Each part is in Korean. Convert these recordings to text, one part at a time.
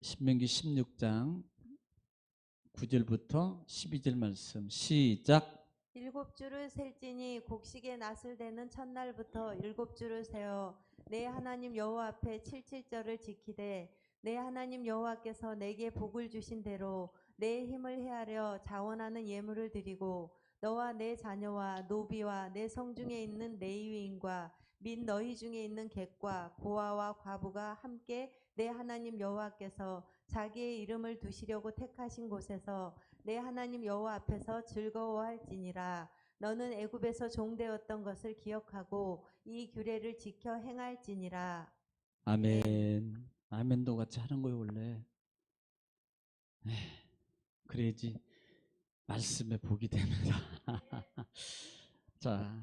신명기 16장 9절부터 12절 말씀 시작. 일곱 주를 셀지니 곡식의 낫을 대는 첫날부터 일곱 주를 세어 내 하나님 여호와 앞에 칠칠절을 지키되 내 하나님 여호와께서 내게 복을 주신 대로 내 힘을 헤아려 자원하는 예물을 드리고 너와 내 자녀와 노비와 내 성중에 있는 레위인과 및 너희 중에 있는 객과 고아와 과부가 함께 내 하나님 여호와께서 자기의 이름을 두시려고 택하신 곳에서 내 하나님 여호와 앞에서 즐거워할지니라. 너는 애굽에서 종되었던 것을 기억하고 이 규례를 지켜 행할지니라. 아멘. 아멘. 아멘도 같이 하는 거예요 원래. 그래야지 말씀에 복이 됩니다. 자,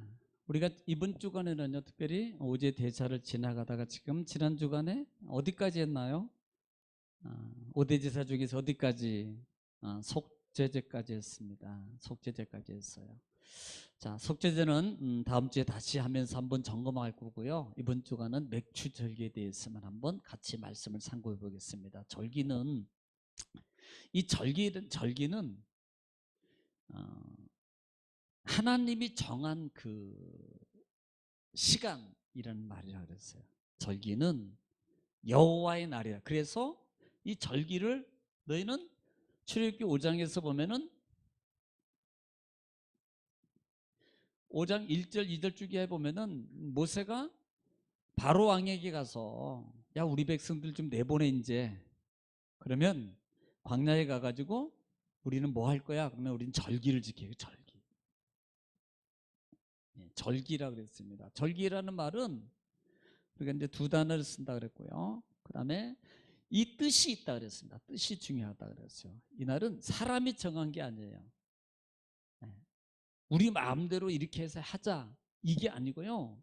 우리가 이번 주간에는요 특별히 오제 대사를 지나가다가 지금 지난 주간에 어디까지 했나요? 오대제사 중에서 어디까지? 속죄제까지 했습니다. 속죄제까지 했어요. 자, 속죄제는 다음 주에 다시 하면서 한번 점검할 거고요. 이번 주간은 맥추절기에 대해서만 한번 같이 말씀을 상고해 보겠습니다. 절기는 이 절기는 하나님이 정한 그 시간이라는 말이라 그랬어요. 절기는 여호와의 날이라. 그래서 이 절기를 너희는 출애굽기 5장에서 보면은 5장 1절 2절 주기에 보면은 모세가 바로 왕에게 가서 야 우리 백성들 좀 내보내 이제. 그러면 광야에 가가지고 우리는 뭐 할 거야? 그러면 우리는 절기를 지켜요. 절기. 절기라 그랬습니다. 절기라는 말은 우리가 이제 두 단어를 쓴다 그랬고요. 그다음에 이 뜻이 있다 그랬습니다. 뜻이 중요하다 그랬어요. 이 날은 사람이 정한 게 아니에요. 우리 마음대로 이렇게 해서 하자 이게 아니고요.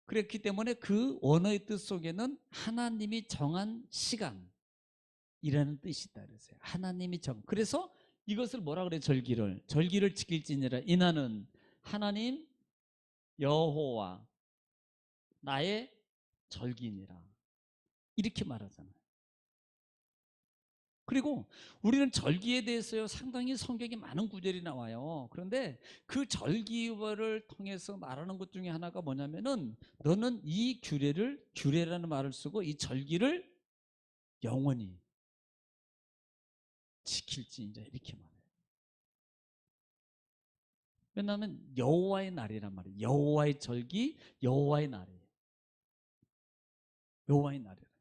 그랬기 때문에 그 원어의 뜻 속에는 하나님이 정한 시간이라는 뜻이 있다 그랬어요. 하나님이 그래서 이것을 뭐라 그래요? 절기를 지킬지니라. 이날은 하나님 여호와 나의 절기니라 이렇게 말하잖아요. 그리고 우리는 절기에 대해서요 상당히 성경에 많은 구절이 나와요. 그런데 그 절기를 통해서 말하는 것 중에 하나가 뭐냐면은 너는 이 규례라는 말을 쓰고 이 절기를 영원히 지킬지 이제 이렇게 말해요. 왜냐하면 여호와의 날이란 말이에요. 여호와의 절기, 여호와의 날이에요. 여호와의 날이에요.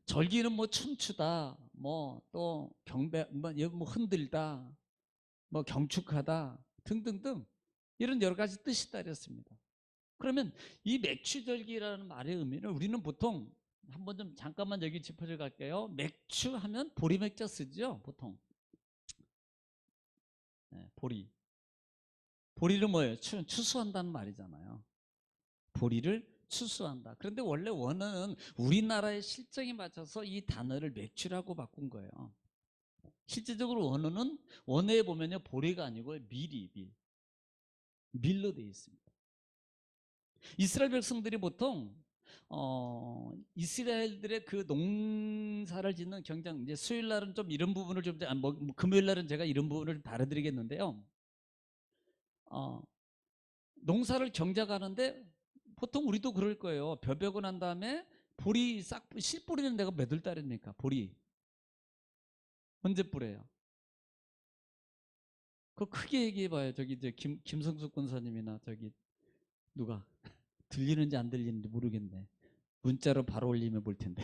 절기는 뭐 춤추다, 뭐 또 경배, 뭐 흔들다, 뭐 경축하다 등등등 이런 여러 가지 뜻이 있다 그랬습니다. 그러면 이 맥추절기라는 말의 의미는 우리는 보통 한번 좀 잠깐만 여기 짚어져 갈게요. 맥추하면 보리맥자 쓰죠 보통. 보리는 뭐예요? 추수한다는 말이잖아요. 보리를 추수한다. 그런데 원래 원어는 우리나라의 실정에 맞춰서 이 단어를 맥추라고 바꾼 거예요. 실제적으로 원어에 보면요 보리가 아니고 밀로 되어 있습니다. 이스라엘 백성들이 보통 이스라엘들의 그 농사를 짓는 경장, 이제 수요일 날은 좀 이런 부분을 좀 금요일 날은 제가 이런 부분을 좀 다뤄드리겠는데요. 농사를 경작하는데 보통 우리도 그럴 거예요. 벼베고 난 다음에 보리 씨 뿌리는 데가 몇 월 달입니까? 보리 언제 뿌려요? 그거 크게 얘기해봐요. 저기 이제 김성숙 권사님이나 저기 누가 들리는지 안 들리는지 모르겠네. 문자로 바로 올리면 볼 텐데.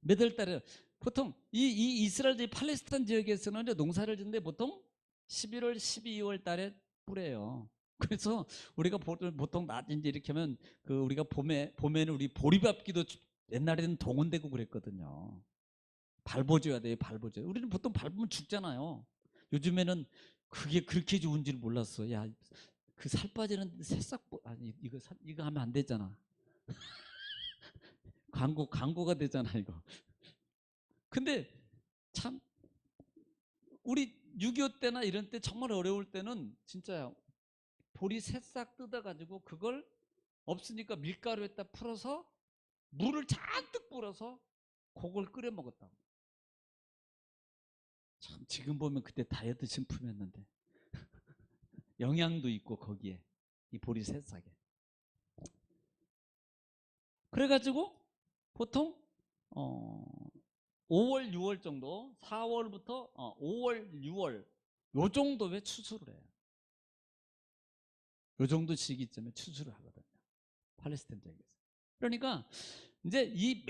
몇 월 달에 보통 이 이스라엘 팔레스타인 지역에서는 농사를 짓는데 보통 11월, 12월 달에 뿌려요. 그래서 우리가 보통 낮 이제 이렇게 하면 그 우리가 봄에는 우리 보리밥기도 옛날에는 동원되고 그랬거든요. 발버줘야 돼요, 발버줘. 우리는 보통 밟으면 죽잖아요. 요즘에는 그게 그렇게 좋은 줄 몰랐어. 야, 그 살 빠지는 새싹 아니 이거 하면 안 되잖아. 광고가 되잖아 이거. 근데 참 우리 6.25 때나 이런 때 정말 어려울 때는 진짜 보리 새싹 뜯어가지고 그걸 없으니까 밀가루에다 풀어서 물을 잔뜩 불어서 그걸 끓여 먹었다고. 참 지금 보면 그때 다이어트 식품이었는데 영양도 있고 거기에 이 보리 새싹에. 그래가지고 보통 5월, 6월 정도, 4월부터 5월, 6월 요 정도에 추수를 해요. 요 정도 시기쯤에 추수를 하거든요. 팔레스타인 지역에서. 그러니까 이제 이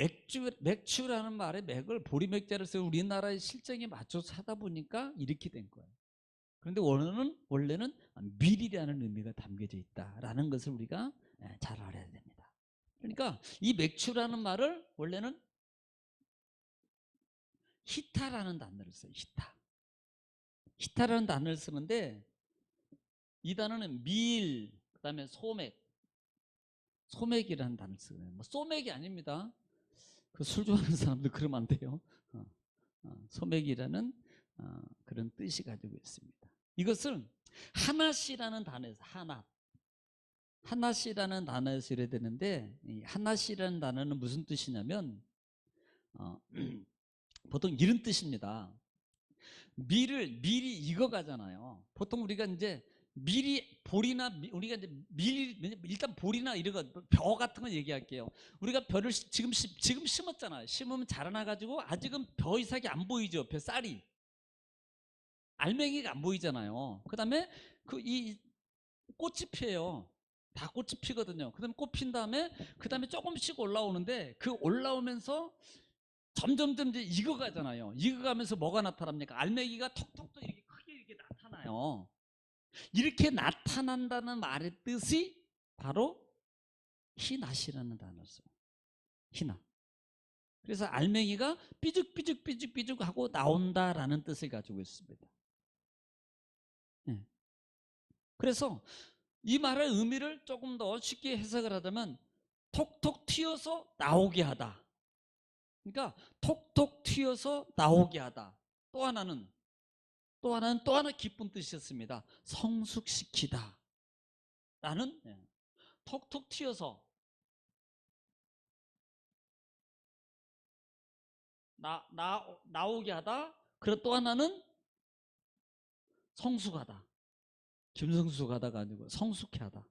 맥주라는 말의 맥을 보리 맥자를 써서 우리나라의 실정에 맞춰서 하다 보니까 이렇게 된 거예요. 그런데 원래는 밀이라는 의미가 담겨져 있다라는 것을 우리가 잘 알아야 됩니다. 그러니까 이 맥주라는 말을 원래는 히타라는 단어를 써요. 히타라는 단어를 쓰는데 이 단어는 밀, 그다음에 소맥이라는 단어를 써요. 뭐 소맥이 아닙니다. 그 술 좋아하는 사람들 그러면 안 돼요. 소맥이라는 그런 뜻이 가지고 있습니다. 이것을 하나시라는 단어에서 하나시라는 단어에서 이래야 되는데, 이 하나시라는 단어는 무슨 뜻이냐면 보통 이런 뜻입니다. 밀이 익어가잖아요. 보통 우리가 이제 우리가 이제 일단 보리나 이런 거, 벼 같은 거 얘기할게요. 우리가 벼를 지금 심었잖아요. 심으면 자라나가지고 아직은 벼 이삭이 안 보이죠. 벼쌀이. 알맹이가 안 보이잖아요. 그 다음에 이 꽃이 피어요. 다 꽃이 피거든요. 그 다음에 꽃 핀 다음에 그 다음에 조금씩 올라오는데 그 올라오면서 점점점 이제 익어가잖아요. 익어가면서 뭐가 나타납니까? 알맹이가 톡톡톡 이렇게 크게 이렇게 나타나요. 이렇게 나타난다는 말의 뜻이 바로 희낫이라는 단어를 써요. 희낫. 그래서 알맹이가 삐죽삐죽 하고 나온다라는 뜻을 가지고 있습니다. 네. 그래서 이 말의 의미를 조금 더 쉽게 해석을 하자면 톡톡 튀어서 나오게 하다. 그러니까 톡톡 튀어서 나오게 하다. 또 하나는 또 하나 기쁜 뜻이었습니다. 성숙시키다. 라는 톡톡 튀어서 나오게 하다. 그리고 또 하나는 성숙하다. 김성숙하다가 아니고 성숙해 하다.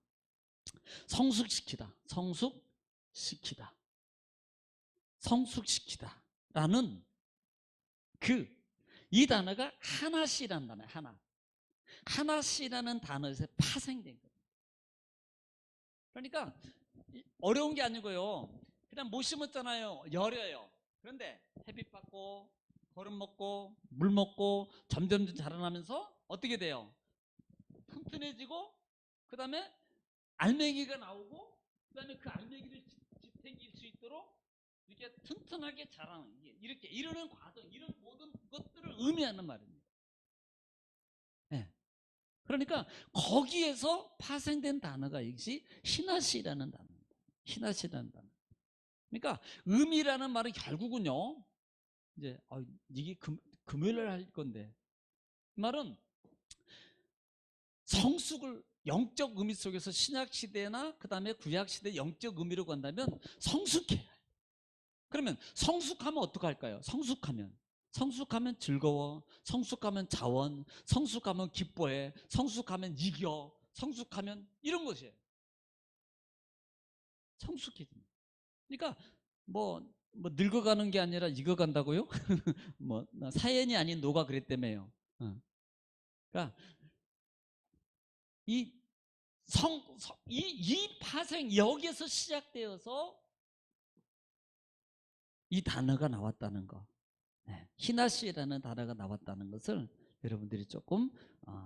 성숙시키다. 성숙시키다. 성숙시키다. 라는 이 단어가 하나시라는 단어예요. 하나시라는 단어에서 파생된 거예요. 그러니까 어려운 게 아니고요. 그냥 못 심었잖아요. 여려요. 그런데 햇빛 받고 거름 먹고 물 먹고 점점 자라나면서 어떻게 돼요? 튼튼해지고 그 다음에 알맹이가 나오고 그 다음에 그 알맹이를 지탱길 수 있도록 이렇게 튼튼하게 자라는, 이렇게 이러는 과정, 이런 모든 것들을 의미하는 말입니다. 네. 그러니까 거기에서 파생된 단어가 역시 희낫이라는 단어입니다. 희낫이라는 단어. 그러니까 의미라는 말은 결국은요, 이제 이게 금요일날 할 건데, 이 말은 성숙을 영적 의미 속에서 신약 시대나 그 다음에 구약 시대 영적 의미로 간다면 성숙해. 그러면 성숙하면 어떡할까요? 성숙하면 즐거워, 성숙하면 자원, 성숙하면 기뻐해, 성숙하면 이겨, 성숙하면 이런 것이에요. 성숙해집니다. 그러니까 뭐 늙어가는 게 아니라 익어간다고요? 뭐 사연이 아닌 노가 그랬다며요. 그러니까 이 파생 여기에서 시작되어서 이 단어가 나왔다는 거, 희나시라는 단어가 나왔다는 것을 여러분들이 조금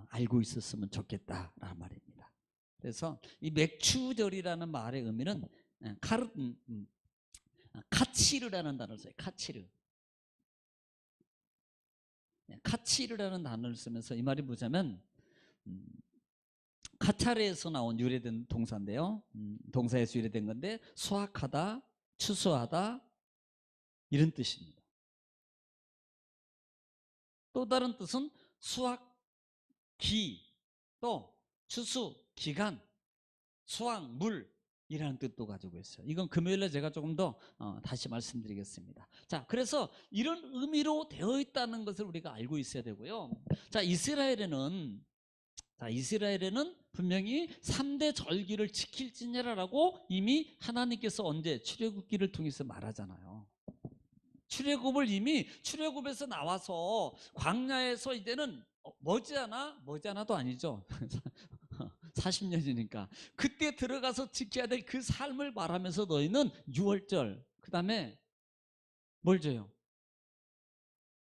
알고 있었으면 좋겠다라는 말입니다. 그래서 이 맥추절이라는 말의 의미는 카치르라는 단어를 써요. 카치르라는 단어를 쓰면서 이 말이 뭐냐면 카차르에서 나온 유래된 동사인데요. 동사에서 유래된 건데 수확하다, 추수하다 이런 뜻입니다. 또 다른 뜻은 수확기, 또 추수, 기간, 수확물 이라는 뜻도 가지고 있어요. 이건 금요일에 제가 조금 더 다시 말씀드리겠습니다. 자, 그래서 이런 의미로 되어 있다는 것을 우리가 알고 있어야 되고요. 자, 이스라엘에는 분명히 3대 절기를 지킬지니라라고 이미 하나님께서 언제 출애굽기를 통해서 말하잖아요. 출애굽에서 나와서 광야에서 이제는 머지않아도 아니죠. 40년이니까 그때 들어가서 지켜야 될 그 삶을 말하면서 너희는 유월절, 그 다음에 뭘 줘요?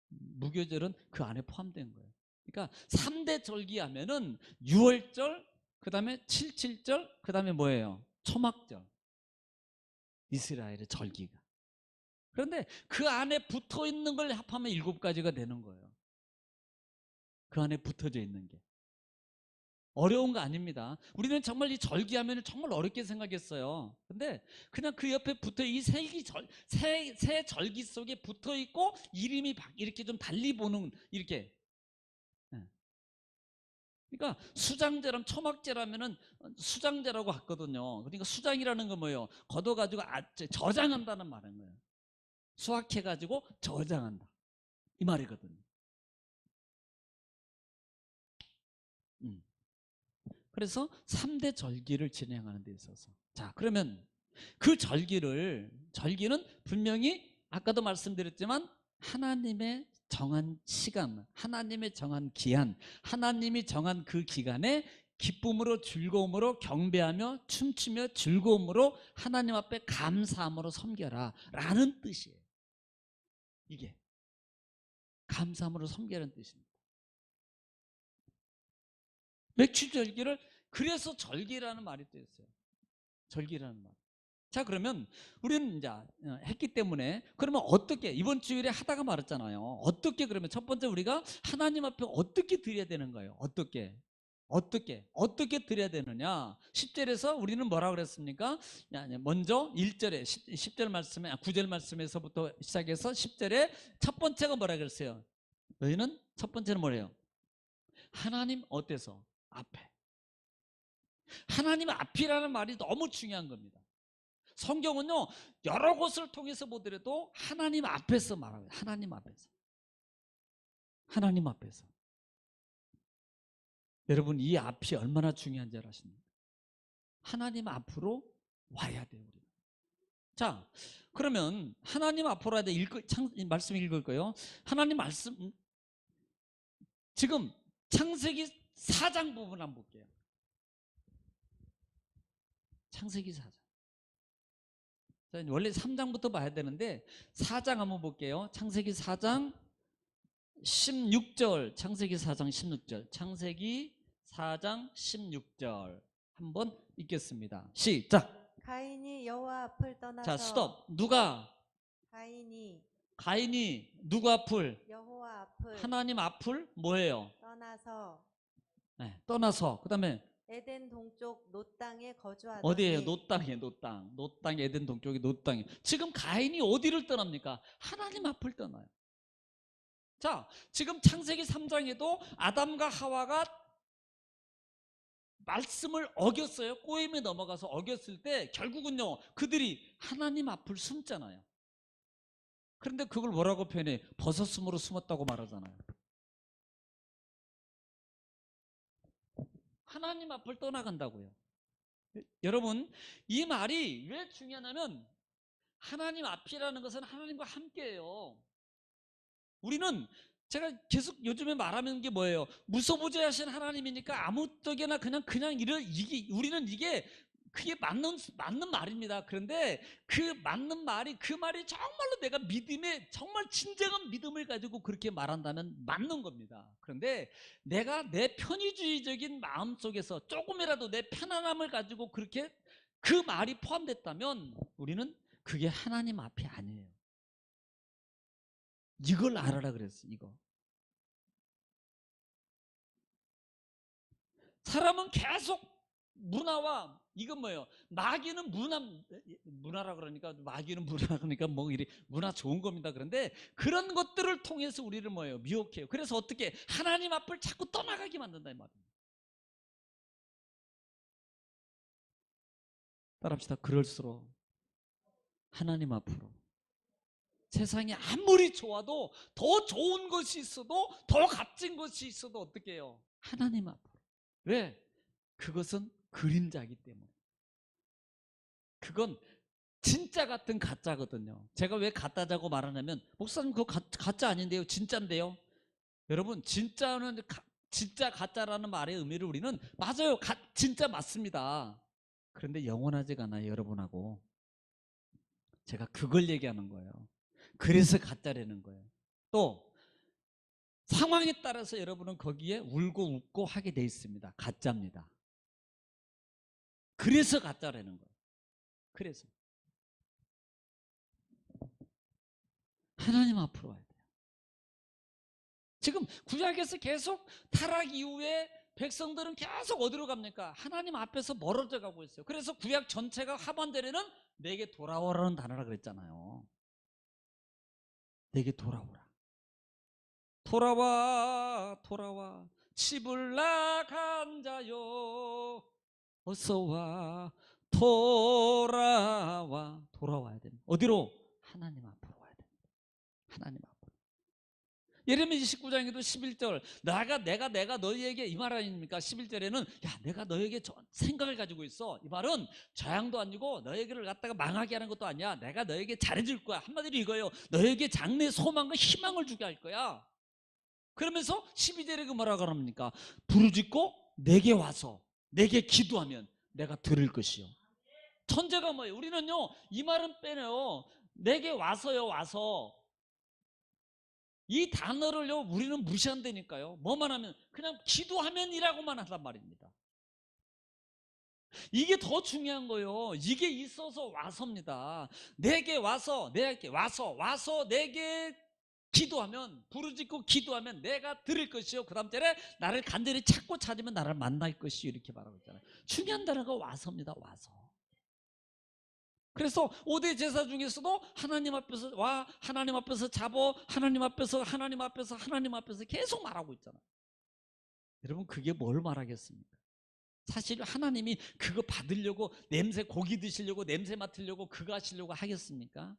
무교절은 그 안에 포함된 거예요. 그러니까 3대 절기 하면은 유월절, 그 다음에 칠칠절, 그 다음에 뭐예요? 초막절. 이스라엘의 절기가. 그런데 그 안에 붙어 있는 걸 합하면 7가지가 되는 거예요. 그 안에 붙어져 있는 게. 어려운 거 아닙니다. 우리는 정말 이 절기하면 정말 어렵게 생각했어요. 근데 그냥 그 옆에 붙어 이 세 절기 속에 붙어 있고 이름이 이렇게 좀 달리 보는 이렇게. 예. 그러니까 수장제라면 초막제라면은 수장제라고 하거든요. 그러니까 수장이라는 건 뭐예요? 걷어가지고 저장한다는 말인 거예요. 수확해가지고 저장한다. 이 말이거든요. 음. 그래서 3대 절기를 진행하는 데 있어서. 자, 그러면 그 절기는 분명히 아까도 말씀드렸지만 하나님의 정한 시간, 하나님의 정한 기한, 하나님이 정한 그 기간에 기쁨으로 즐거움으로 경배하며 춤추며 즐거움으로 하나님 앞에 감사함으로 섬겨라 라는 뜻이에요. 이게 감사함으로 섬기라는 뜻입니다. 맥주절기를 그래서 절기라는 말이 또 있어요. 절기라는 말. 자, 그러면 우리는 이제 했기 때문에 그러면 어떻게 이번 주일에 하다가 말았잖아요. 어떻게 그러면 첫 번째 우리가 하나님 앞에 어떻게 드려야 되는 거예요? 어떻게 드려야 되느냐? 10절에서 우리는 뭐라 그랬습니까? 먼저 1절에 10절 말씀에 9절 말씀에서부터 시작해서 10절에 첫 번째가 뭐라 그랬어요? 너희는 첫 번째는 뭐래요? 하나님 어때서? 앞에. 하나님 앞이라는 말이 너무 중요한 겁니다. 성경은요, 여러 곳을 통해서 보더라도 하나님 앞에서 말합니다. 하나님 앞에서. 하나님 앞에서. 여러분, 이 앞이 얼마나 중요한지 아십니까? 하나님 앞으로 와야 돼요, 우리는. 자, 그러면 하나님 앞으로 와야 돼. 말씀 읽을 거예요. 하나님 말씀, 지금 창세기 4장 부분 한번 볼게요. 창세기 4장. 원래 3장부터 봐야 되는데 4장 한번 볼게요. 창세기 4장 16절. 창세기 4장 16절. 창세기 4장 16절 한번 읽겠습니다. 시작. 가인이 여호와 앞을 떠나서 자, 스톱. 누가? 가인이 누구 앞을? 여호와 앞을 하나님 앞을 뭐예요? 떠나서 네, 떠나서 그 다음에 에덴 동쪽 놋 땅에 거주하더니. 어디에요? 놋 땅이에요. 놋 땅. 에덴 동쪽이 놋 땅이에요. 지금 가인이 어디를 떠납니까? 하나님 앞을 떠나요. 자, 지금 창세기 3장에도 아담과 하와가 말씀을 어겼어요. 꼬임에 넘어가서 어겼을 때 결국은요, 그들이 하나님 앞을 숨잖아요. 그런데 그걸 뭐라고 표현해? 버섯숨으로 숨었다고 말하잖아요. 하나님 앞을 떠나간다고요. 여러분, 이 말이 왜 중요하냐면 하나님 앞이라는 것은 하나님과 함께해요. 우리는 제가 계속 요즘에 말하는 게 뭐예요? 무소부재하신 하나님이니까 아무 쪽에나 그냥 우리는 이게 그게 맞는 말입니다. 그런데 그 말이 정말로 내가 정말 진정한 믿음을 가지고 그렇게 말한다면 맞는 겁니다. 그런데 내가 내 편의주의적인 마음 속에서 조금이라도 내 편안함을 가지고 그렇게 그 말이 포함됐다면 우리는 그게 하나님 앞이 아니에요. 이걸 알아라 그랬어. 이거. 사람은 계속 문화와 이건 뭐예요? 마귀는 문화라 그러니까 뭐 이리 문화 좋은 겁니다. 그런데 그런 것들을 통해서 우리를 뭐예요? 미혹해요. 그래서 어떻게 하나님 앞을 자꾸 떠나가게 만든다 이 말입니다. 따라합시다. 그럴수록 하나님 앞으로. 세상이 아무리 좋아도, 더 좋은 것이 있어도, 더 값진 것이 있어도 어떻게 해요? 하나님 앞으로. 왜? 그것은 그림자이기 때문에. 그건 진짜 같은 가짜거든요. 제가 왜 가짜자고 말하냐면, 목사님 그거 가짜 아닌데요, 진짜인데요. 여러분, 진짜 가짜라는 말의 의미를 우리는, 맞아요, 진짜 맞습니다. 그런데 영원하지가 않아요, 여러분하고. 제가 그걸 얘기하는 거예요. 그래서 가짜라는 거예요. 또 상황에 따라서 여러분은 거기에 울고 웃고 하게 돼 있습니다. 가짜입니다. 그래서 가짜라는 거예요. 그래서 하나님 앞으로 와야 돼요. 지금 구약에서 계속 타락 이후에 백성들은 계속 어디로 갑니까? 하나님 앞에서 멀어져 가고 있어요. 그래서 구약 전체가 하반절에는 내게 돌아오라는 단어라 그랬잖아요. 내게 돌아오라. 돌아와 돌아와 집을 나간 자요 어서와 돌아와야 됩니다. 어디로? 하나님 앞으로 와야 됩니다. 하나님 앞으로. 예레미야 19장에도 11절 내가 너희에게 이 말 아닙니까? 11절에는 야 내가 너희에게 생각을 가지고 있어. 이 말은 저양도 아니고 너희에게를 갖다가 망하게 하는 것도 아니야. 내가 너희에게 잘해줄 거야. 한마디로 이거예요. 너희에게 장래 소망과 희망을 주게 할 거야. 그러면서 12절에 그 뭐라고 합니까? 부르짖고 내게 와서 내게 기도하면 내가 들을 것이요. 천재가 뭐예요? 우리는요 이 말은 빼내요. 내게 와서요. 와서 이 단어를요 우리는 무시한다니까요. 뭐만 하면 그냥 기도하면이라고만 한단 말입니다. 이게 더 중요한 거예요. 이게 있어서 와서입니다. 내게 와서 내게 기도하면, 부르짖고 기도하면 내가 들을 것이요. 그 다음 절에 나를 간절히 찾고 찾으면 나를 만날 것이요. 이렇게 말하고 있잖아요. 중요한 단어가 와서입니다. 와서. 그래서 5대 제사 중에서도 하나님 앞에서 와, 하나님 앞에서 잡어, 하나님 앞에서 계속 말하고 있잖아요. 여러분 그게 뭘 말하겠습니까? 사실 하나님이 그거 받으려고 고기 드시려고 냄새 맡으려고 그거 하시려고 하겠습니까?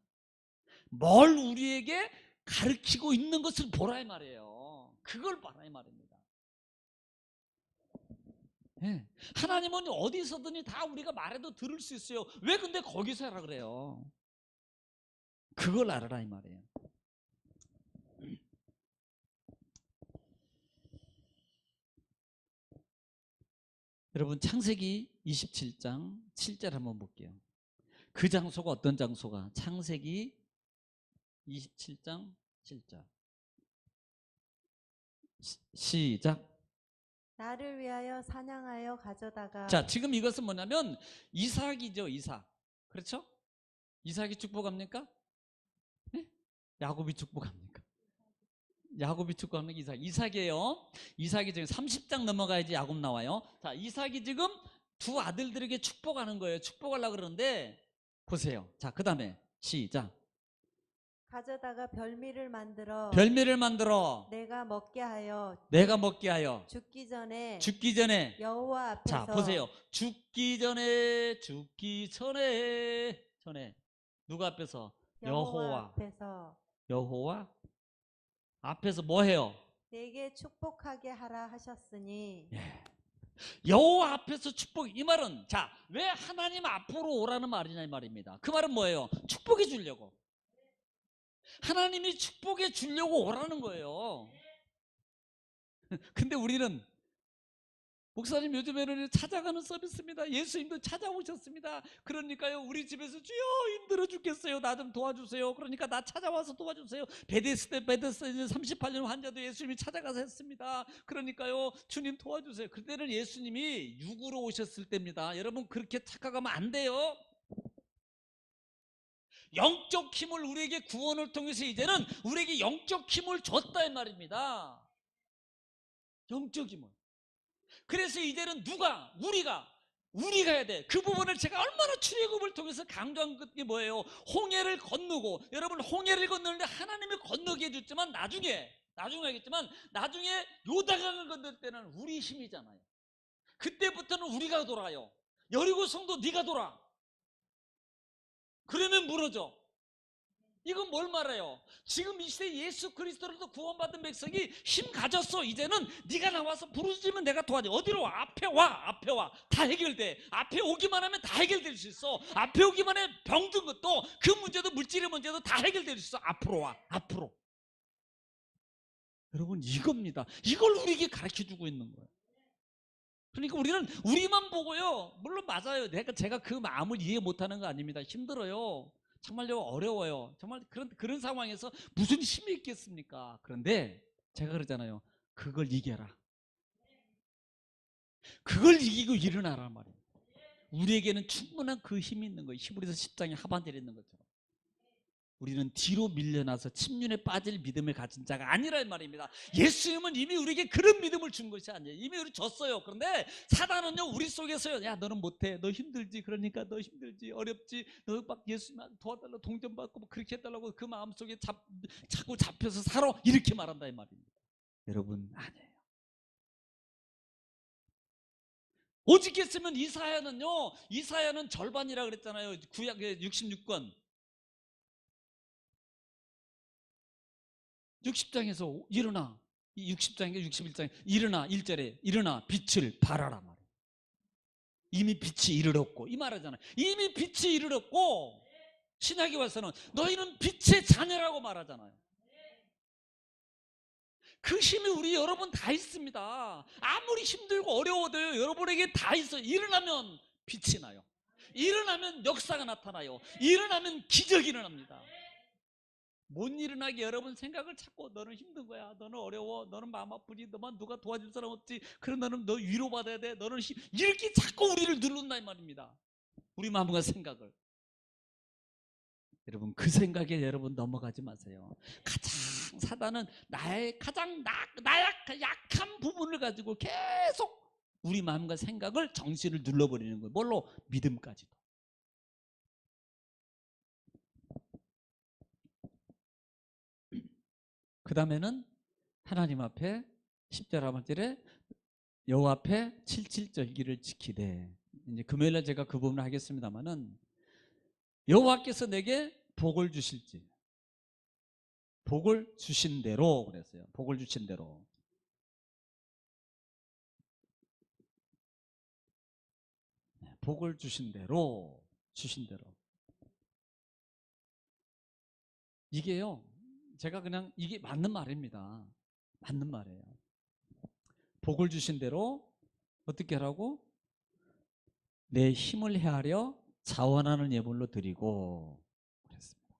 뭘 우리에게 가르치고 있는 것을 보라 이 말이에요. 그걸 봐라 이 말입니다. 네. 하나님은 어디서든지 다 우리가 말해도 들을 수 있어요. 왜 근데 거기서 하라 그래요? 그걸 알아라 이 말이에요. 여러분 창세기 27장 7절 한번 볼게요. 그 장소가 어떤 장소가? 창세기 27장 7절 시작. 나를 위하여 사냥하여 가져다가. 자, 지금 이것은 뭐냐면 이삭이죠. 이삭. 그렇죠? 이삭이 축복합니까? 네? 야곱이 축복합니까? 야곱이 축복하는 게 이삭이에요. 이삭이 지금 30장 넘어가야지 야곱 나와요. 자, 이삭이 지금 두 아들들에게 축복하는 거예요. 축복하려고 그러는데 보세요. 자, 그 다음에 시작. 가져다가 별미를 만들어 내가 먹게 하여 죽기 전에 여호와 앞에서. 자, 보세요. 죽기 전에 누구 앞에서? 여호와 앞에서 뭐 해요? 내게 축복하게 하라 하셨으니. 예. 여호와 앞에서 축복. 이 말은 자, 왜 하나님 앞으로 오라는 말이냐 이 말입니다. 그 말은 뭐예요? 축복해 주려고. 하나님이 축복해 주려고 오라는 거예요. 근데 우리는 목사님 요즘에는 찾아가는 서비스입니다. 예수님도 찾아오셨습니다. 그러니까요 우리 집에서 주여 힘들어 죽겠어요. 나 좀 도와주세요. 그러니까 나 찾아와서 도와주세요. 베데스다 38년 환자도 예수님이 찾아가서 했습니다. 그러니까요 주님 도와주세요. 그때는 예수님이 육으로 오셨을 때입니다. 여러분 그렇게 착각하면 안 돼요. 영적 힘을 우리에게 구원을 통해서 이제는 우리에게 영적 힘을 줬다 이 말입니다. 영적 힘을. 그래서 이제는 우리가 해야 돼. 그 부분을 제가 얼마나 출애굽을 통해서 강조한 게 뭐예요? 홍해를 건너고, 여러분 홍해를 건너는데 하나님이 건너게 해줬지만 나중에 나중에 요단강을 건널 때는 우리 힘이잖아요. 그때부터는 우리가 돌아요. 여리고 성도 네가 돌아. 그러면 무너져. 이건 뭘 말해요? 지금 이 시대 예수 그리스도로도 구원받은 백성이 힘 가졌어. 이제는 네가 나와서 부르짖으면 내가 도와줘. 어디로 와? 앞에 와. 앞에 와. 다 해결돼. 앞에 오기만 하면 다 해결될 수 있어. 앞에 오기만 해 병든 것도 그 문제도 물질의 문제도 다 해결될 수 있어. 앞으로 와. 앞으로. 여러분 이겁니다. 이걸 우리에게 가르쳐주고 있는 거예요. 그러니까 우리는 우리만 보고요. 물론 맞아요. 제가 그 마음을 이해 못하는 거 아닙니다. 힘들어요. 정말요 어려워요. 정말 그런 상황에서 무슨 힘이 있겠습니까? 그런데 제가 그러잖아요. 그걸 이겨라. 그걸 이기고 일어나란 말이에요. 우리에게는 충분한 그 힘이 있는 거예요. 히브리서 10장에 하반절에 있는 것처럼. 우리는 뒤로 밀려나서 침륜에 빠질 믿음을 가진 자가 아니란 말입니다. 예수님은 이미 우리에게 그런 믿음을 준 것이 아니에요. 이미 우리 줬어요. 그런데 사단은요 우리 속에서요, 야 너는 못해, 너 힘들지, 그러니까 너 힘들지, 어렵지, 너 막 예수님 도와달라고 동전받고 뭐 그렇게 해달라고 그 마음속에 자꾸 잡혀서 살아, 이렇게 말한다 이 말입니다. 여러분 아니에요. 오직했으면 이사야는 절반이라 그랬잖아요. 구약의 66권 60장에서 일어나, 60장인가 61장에 일어나, 1절에 일어나 빛을 발하라 말이에요. 이미 빛이 이르렀고 이 말하잖아요. 이미 빛이 이르렀고 신약에 와서는 너희는 빛의 자녀라고 말하잖아요. 그 힘이 우리 여러분 다 있습니다. 아무리 힘들고 어려워도 여러분에게 다 있어요. 일어나면 빛이 나요. 일어나면 역사가 나타나요. 일어나면 기적이 일어납니다. 못 일어나게 여러분 생각을 찾고 너는 힘든 거야, 너는 어려워, 너는 마음 아프지, 너만 누가 도와줄 사람 없지, 그럼 너는 너 위로받아야 돼, 너는 이렇게 자꾸 우리를 누른다 이 말입니다. 우리 마음과 생각을. 여러분 그 생각에 여러분 넘어가지 마세요. 가장 사단은 나의 가장 약한 부분을 가지고 계속 우리 마음과 생각을, 정신을 눌러버리는 거예요. 뭘로? 믿음까지도. 그 다음에는 하나님 앞에 10절 하반절에 여호와 앞에 칠칠절기를 지키되, 이제 금요일날 제가 그 부분을 하겠습니다만은, 여호와께서 내게 복을 주실지, 복을 주신 대로 그랬어요. 복을 주신 대로. 복을 주신 대로. 이게요, 제가 그냥 이게 맞는 말입니다. 맞는 말이에요. 복을 주신 대로 어떻게 하라고? 내 힘을 헤아려 자원하는 예물로 드리고 그랬습니다.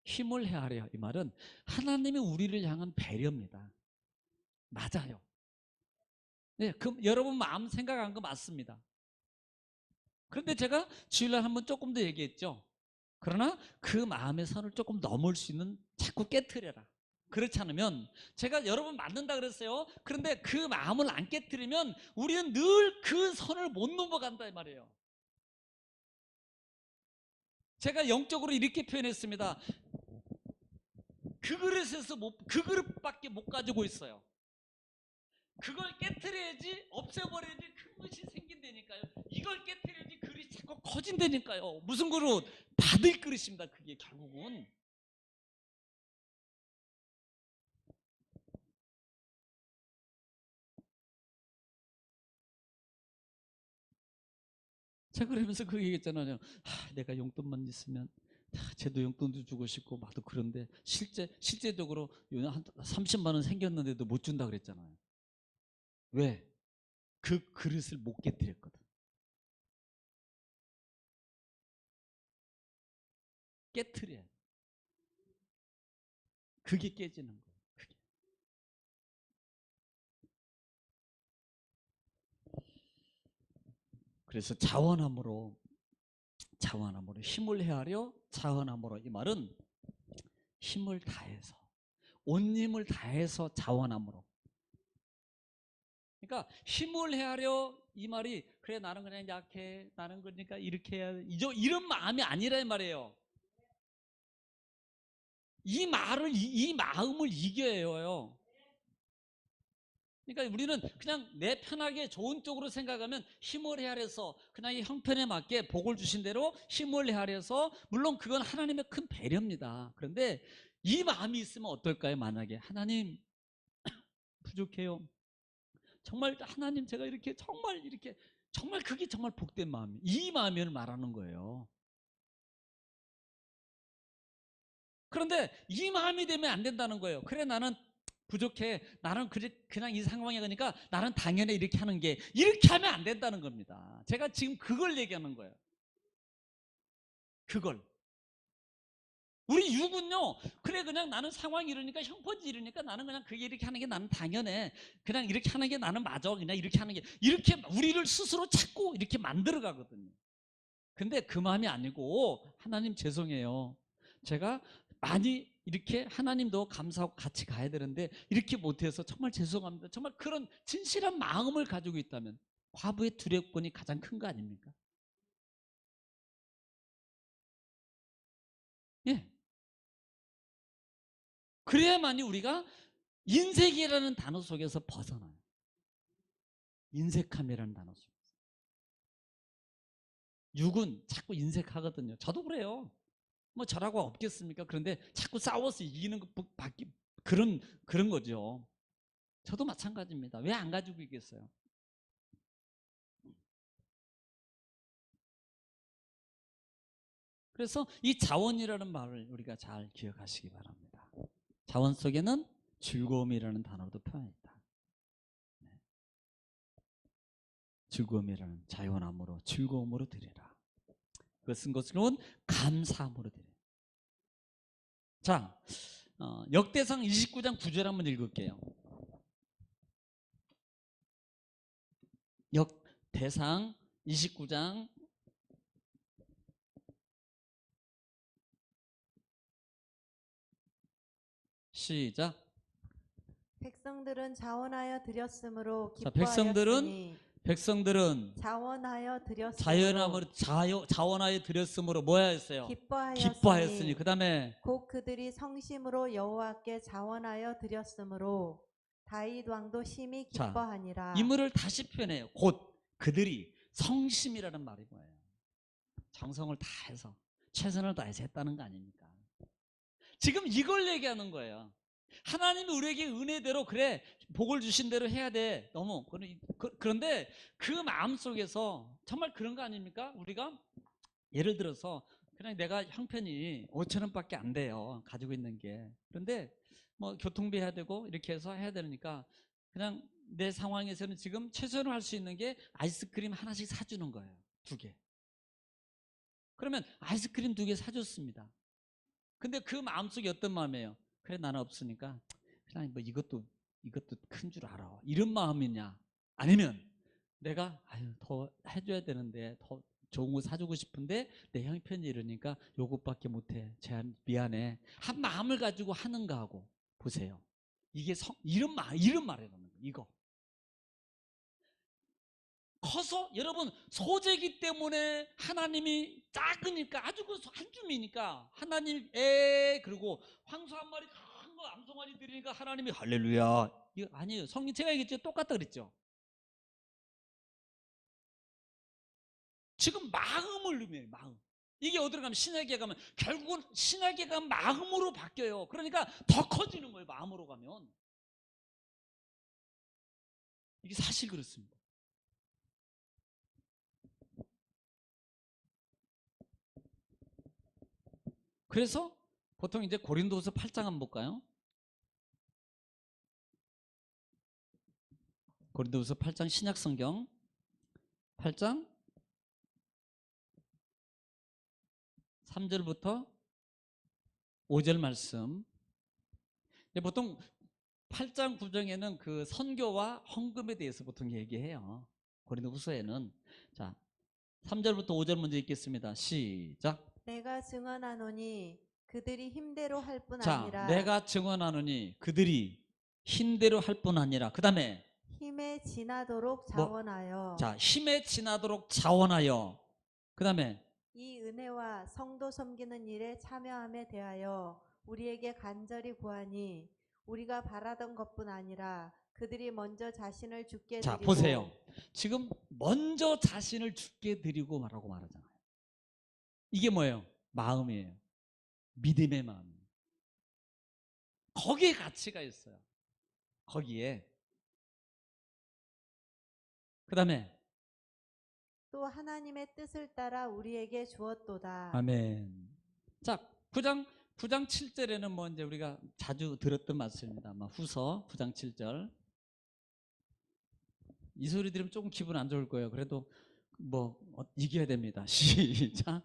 힘을 헤아려, 이 말은 하나님이 우리를 향한 배려입니다. 맞아요. 네, 그 여러분 마음 생각한 거 맞습니다. 그런데 제가 주일날 한번 조금 더 얘기했죠. 그러나 그 마음의 선을 조금 넘을 수 있는, 자꾸 깨트려라. 그렇지 않으면, 제가 여러분 맞는다 그랬어요. 그런데 그 마음을 안 깨트리면 우리는 늘 그 선을 못 넘어간다 이 말이에요. 제가 영적으로 이렇게 표현했습니다. 그 그릇에서 그 그릇밖에 못 가지고 있어요. 그걸 깨트려야지, 없애버려야지 큰 것이 생긴다니까요. 이걸 깨트려야지 그릇이 자꾸 커진다니까요. 무슨 그릇? 받을 그릇입니다. 그게 결국은. 제가 그러면서 그 얘기했잖아요. 내가 용돈만 있으면 쟤도 용돈도 주고 싶고 나도 그런데 실제적으로 한 30만 원 생겼는데도 못 준다 그랬잖아요. 왜? 그 그릇을 못 깨뜨렸거든. 깨뜨려야 돼. 그게 깨지는 거예요. 그게. 그래서 자원함으로 힘을 헤아려 자원함으로, 이 말은 힘을 다해서, 온 힘을 다해서 자원함으로. 그러니까 힘을 헤아려, 이 말이 그래 나는 그냥 약해, 나는 그러니까 이렇게 해야 돼, 이런 마음이 아니란 말이에요. 이 마음을 이겨야 해요. 그러니까 우리는 그냥 내 편하게 좋은 쪽으로 생각하면 힘을 헤아려서 그냥 이 형편에 맞게 복을 주신 대로 힘을 헤아려서 물론 그건 하나님의 큰 배려입니다. 그런데 이 마음이 있으면 어떨까요? 만약에 하나님 부족해요. 정말 하나님 제가 이렇게 정말 그게 정말 복된 마음이 이 마음을 말하는 거예요. 그런데 이 마음이 되면 안 된다는 거예요. 그래 나는 부족해. 나는 그냥 이 상황에 가니까 나는 당연히 이렇게 하는 게 이렇게 하면 안 된다는 겁니다. 제가 지금 그걸 얘기하는 거예요. 그걸. 우리 육은요. 그래 그냥 나는 상황이 이러니까 형편이 이러니까 나는 그냥 그게 이렇게 하는 게 나는 당연해. 그냥 이렇게 하는 게 나는 맞아. 그냥 이렇게 하는 게 이렇게 우리를 스스로 찾고 이렇게 만들어 가거든요. 근데 그 마음이 아니고 하나님 죄송해요. 제가 많이 이렇게 하나님도 감사하고 같이 가야 되는데 이렇게 못해서 정말 죄송합니다. 정말 그런 진실한 마음을 가지고 있다면 과부의 두렵권이 가장 큰 거 아닙니까? 예. 그래야만이 우리가 인색이라는 단어 속에서 벗어나요. 인색함이라는 단어 속에서. 육은 자꾸 인색하거든요. 저도 그래요. 뭐 저라고 없겠습니까? 그런데 자꾸 싸워서 이기는 것밖에 그런 거죠. 저도 마찬가지입니다. 왜 안 가지고 있겠어요? 그래서 이 자원이라는 말을 우리가 잘 기억하시기 바랍니다. 자원 속에는 즐거움이라는 단어도 표현해 있다. 네. 즐거움이라는 자연함으로 즐거움으로 드리라. 그것은 것으로는 감사함으로 드리라. 자, 역대상 29장 9절 한번 읽을게요. 역대상 29장 시작. 백성들은 자원하여 드렸으므로 자, 기뻐하였으니 백성들은 자원하여 드렸으므로 자원하여 드렸으므로 뭐 하였어요? 기뻐하였으니. 그 다음에 곧 그들이 성심으로 여호와께 자원하여 드렸으므로 다윗 왕도 심히 자, 기뻐하니라. 이물을 다시 표현해요. 곧 그들이 성심이라는 말이 뭐예요? 정성을 다해서 최선을 다해서 했다는 거 아닙니까? 지금 이걸 얘기하는 거예요. 하나님이 우리에게 은혜대로 그래 복을 주신 대로 해야 돼. 너무 그런데 그 마음 속에서 정말 그런 거 아닙니까? 우리가 예를 들어서 그냥 내가 형편이 5천 원밖에 안 돼요. 가지고 있는 게. 그런데 뭐 교통비 해야 되고 이렇게 해서 해야 되니까 그냥 내 상황에서는 지금 최선을 할 수 있는 게 아이스크림 하나씩 사주는 거예요. 2개. 그러면 아이스크림 2개 사줬습니다. 근데 그 마음속에 어떤 마음이에요? 그래 나는 없으니까 그냥 뭐 이것도 큰 줄 알아. 이런 마음이냐? 아니면 내가 더 해줘야 되는데 더 좋은 거 사주고 싶은데 내 형편이 이러니까 요것밖에 못해. 제한 미안해. 한 마음을 가지고 하는가 하고 보세요. 이게 이런 말이라는 거예요. 이거. 커서 여러분 소재기 때문에 하나님이 작으니까 아주 한 줌이니까 하나님 그리고 황소 한 마리 큰 거 암송아지 드리니까 하나님이 할렐루야. 이거 아니에요. 성경 제가 얘기했죠. 똑같다 그랬죠. 지금 마음을 의미해요. 마음. 이게 어디로 가면 신에게 가면 결국은 신에게 가면 마음으로 바뀌어요. 그러니까 더 커지는 거예요. 마음으로 가면. 이게 사실 그렇습니다. 그래서 보통 이제 고린도후서 8장 한번 볼까요? 고린도후서 8장 신약성경 8장 3절부터 5절 말씀. 보통 8장 9장에는 그 선교와 헌금에 대해서 보통 얘기해요. 고린도후서에는. 자, 3절부터 5절 먼저 읽겠습니다. 시작. 내가 증언하노니 그들이 힘대로 할 뿐 자, 아니라 내가 증언하노니 그들이 힘대로 할 뿐 아니라 그 다음에 힘에 지나도록 뭐? 자원하여 자, 힘에 지나도록 자원하여 그 다음에 이 은혜와 성도 섬기는 일에 참여함에 대하여 우리에게 간절히 구하니 우리가 바라던 것뿐 아니라 그들이 먼저 자신을 죽게 자, 드리고 보세요. 지금 먼저 자신을 죽게 드리고 말하고 말하잖아요. 이게 뭐예요? 마음이에요. 믿음의 마음. 거기에 가치가 있어요. 거기에. 그 다음에 또 하나님의 뜻을 따라 우리에게 주었도다. 아멘. 자, 9장 7절에는 뭐 이제 우리가 자주 들었던 말씀입니다. 아마 후서 9장 7절. 이 소리 들으면 조금 기분 안 좋을 거예요. 그래도 뭐 이겨야 됩니다. 시작.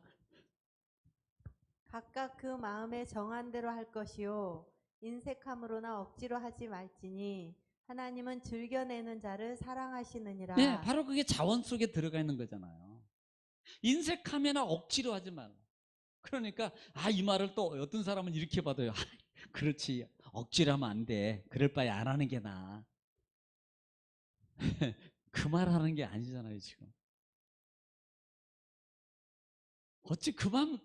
각각 그 마음에 정한 대로 할 것이요 인색함으로나 억지로 하지 말지니 하나님은 즐겨내는 자를 사랑하시느니라. 네, 바로 그게 자원 속에 들어가 있는 거잖아요. 인색하면나 억지로 하지 말라. 그러니까 이 말을 또 어떤 사람은 이렇게 받아요. 그렇지, 억지로 하면 안 돼. 그럴 바에 안 하는 게 나아. 그 말 하는 게 아니잖아요, 지금. 어찌 그런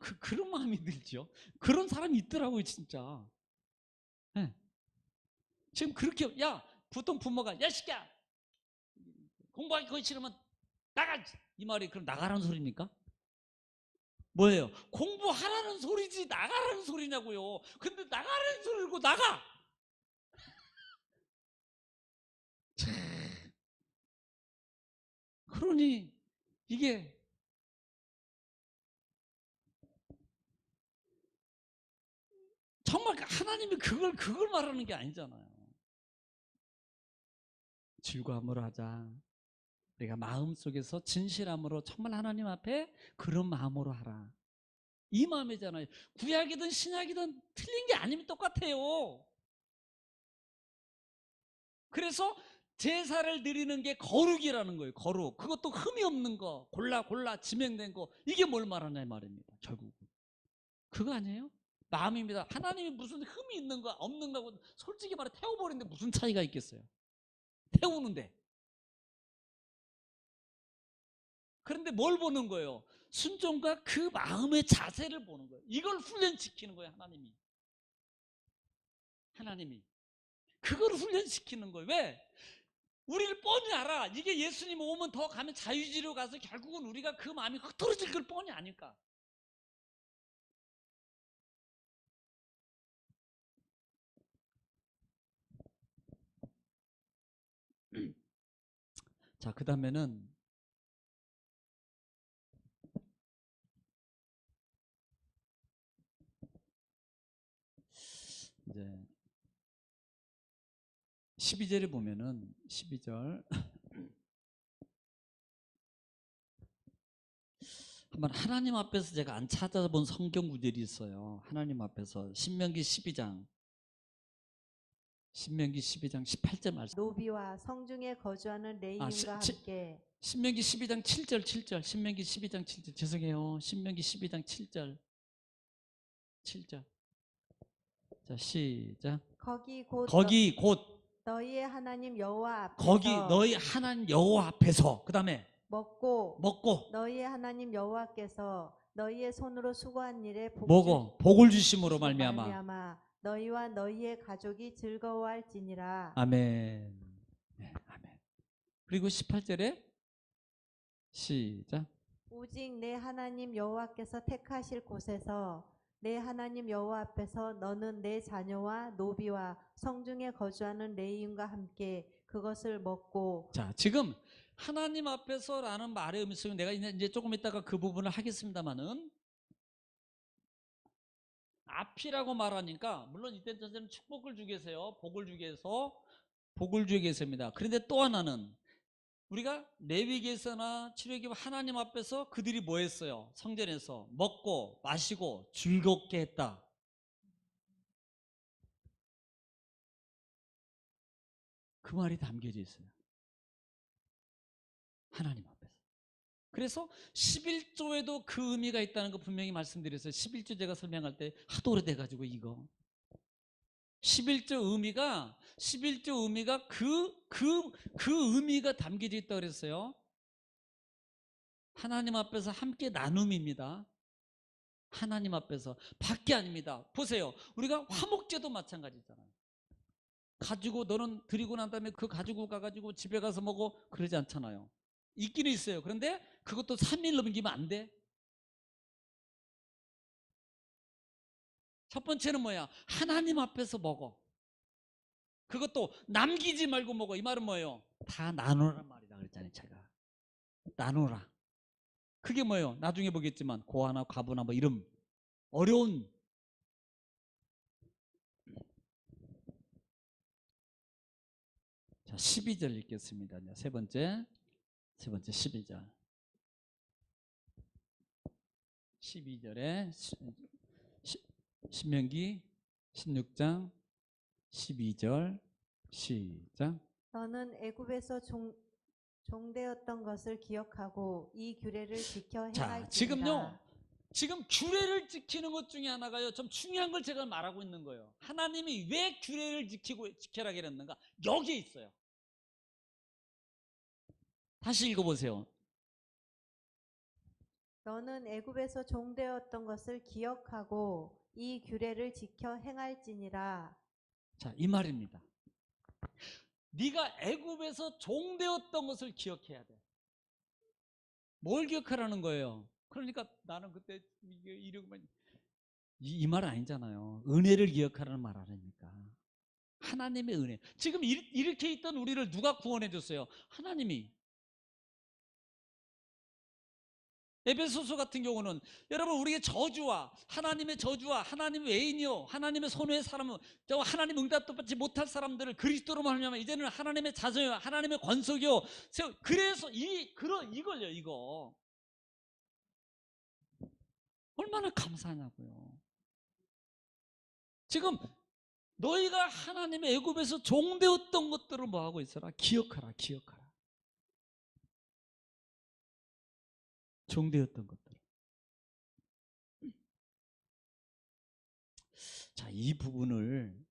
마음이 들죠? 그런 사람이 있더라고요, 진짜. 네. 지금 그렇게, 보통 부모가, 야, 시끼야! 공부하기 거의 싫으면 나가! 이 말이 그럼 나가라는 소리입니까? 뭐예요? 공부하라는 소리지 나가라는 소리냐고요. 근데 나가라는 소리고 나가! 그러니 이게 정말 하나님이 그걸 말하는 게 아니잖아요. 즐거움으로 하자. 우리가 마음속에서 진실함으로 정말 하나님 앞에 그런 마음으로 하라. 이 마음이잖아요. 구약이든 신약이든 틀린 게 아니면 똑같아요. 그래서 제사를 드리는 게 거룩이라는 거예요. 거룩. 그것도 흠이 없는 거, 골라 지명된 거. 이게 뭘 말하냐 말입니다. 결국은. 그거 아니에요? 마음입니다. 하나님이 무슨 흠이 있는 거 없는 거하고 솔직히 말해 태워버리는데 무슨 차이가 있겠어요? 태우는데. 그런데 뭘 보는 거예요? 순종과 그 마음의 자세를 보는 거예요. 이걸 훈련시키는 거예요. 하나님이 그걸 훈련시키는 거예요. 왜? 우리를 뻔히 알아. 이게 예수님 오면 더 가면 자유지로 가서 결국은 우리가 그 마음이 흐트러질 걸 뻔히 아니까. 자, 그 다음에는 이제 12절에 보면은 12절 한번 하나님 앞에서 제가 안 찾아본 성경 구절이 있어요. 하나님 앞에서 신명기 12장 18절 말씀. 노비와 성중에 거주하는 레이인과 함께 신명기 12장 7절 신명기 12장 7절 죄송해요. 신명기 12장 7절 자 시작. 거기 곧 너희의 하나님 여호와 앞에서 거기 너희 하나님 여호와 앞에서 그 다음에 먹고 너희의 하나님 여호와께서 너희의 손으로 수고한 일에 복을 주심으로 말미암아 너희와 너희의 가족이 즐거워할지니라. 아멘. 네, 아멘. 그리고 18절에 시작. 오직 내 하나님 여호와께서 택하실 곳에서 내 하나님 여호와 앞에서 너는 내 자녀와 노비와 성중에 거주하는 레위인과 함께 그것을 먹고. 자, 지금 하나님 앞에서라는 말의 의미 속에 내가 이제 조금 있다가 그 부분을 하겠습니다만은 앞이라고 말하니까 물론 이때 전에는 축복을 주기 위해서요. 복을 주기 위해서입니다. 그런데 또 하나는 우리가 레위기에서나 출애굽기 하나님 앞에서 그들이 뭐 했어요? 성전에서 먹고 마시고 즐겁게 했다. 그 말이 담겨져 있어요. 하나님 앞에서. 그래서 11조에도 그 의미가 있다는 거 분명히 말씀드렸어요. 11조 제가 설명할 때 하도 오래돼가지고 이거 11조 의미가 그 의미가 담겨져 있다고 그랬어요. 하나님 앞에서 함께 나눔입니다. 하나님 앞에서 밖에 아닙니다. 보세요. 우리가 화목제도 마찬가지잖아요. 가지고 너는 드리고 난 다음에 그 가지고 가가지고 집에 가서 먹어. 그러지 않잖아요. 있기는 있어요. 그런데 그것도 3일 넘기면 안 돼. 첫 번째는 뭐야? 하나님 앞에서 먹어. 그것도 남기지 말고 먹어. 이 말은 뭐예요? 다 나누란 말이다 그랬잖아요. 제가 나누라. 그게 뭐예요? 나중에 보겠지만 고아나 과부나 뭐 이름 어려운. 자, 12절 읽겠습니다. 세 번째 12절. 12절에 신명기 16장 12절 시작. 너는 애굽에서 종되었던 것을 기억하고 이 규례를 지켜 자, 행할지니라. 지금요. 지금 규례를 지키는 것 중에 하나가요. 좀 중요한 걸 제가 말하고 있는 거예요. 하나님이 왜 규례를 지켜라 그랬는가? 여기에 있어요. 다시 읽어보세요. 너는 애굽에서 종되었던 것을 기억하고 이 규례를 지켜 행할지니라. 자, 이 말입니다. 네가 애굽에서 종되었던 것을 기억해야 돼. 뭘 기억하라는 거예요? 그러니까 나는 그때 이러고만 이 말 아니잖아요. 은혜를 기억하라는 말 아닙니까? 하나님의 은혜. 지금 이렇게 있던 우리를 누가 구원해 줬어요? 하나님이. 에베소서 같은 경우는 여러분 우리의 저주와 하나님의 저주와 하나님의 외인이요 하나님의 손해의 사람은 하나님 응답도 받지 못할 사람들을 그리스도로 말하면 이제는 하나님의 자손이요 하나님의 권속이요. 그래서 이걸요 이거 얼마나 감사하냐고요. 지금 너희가 하나님의 애굽에서 종되었던 것들을 뭐 하고 있어라? 기억하라. 종되었던 것들. 자, 이 부분을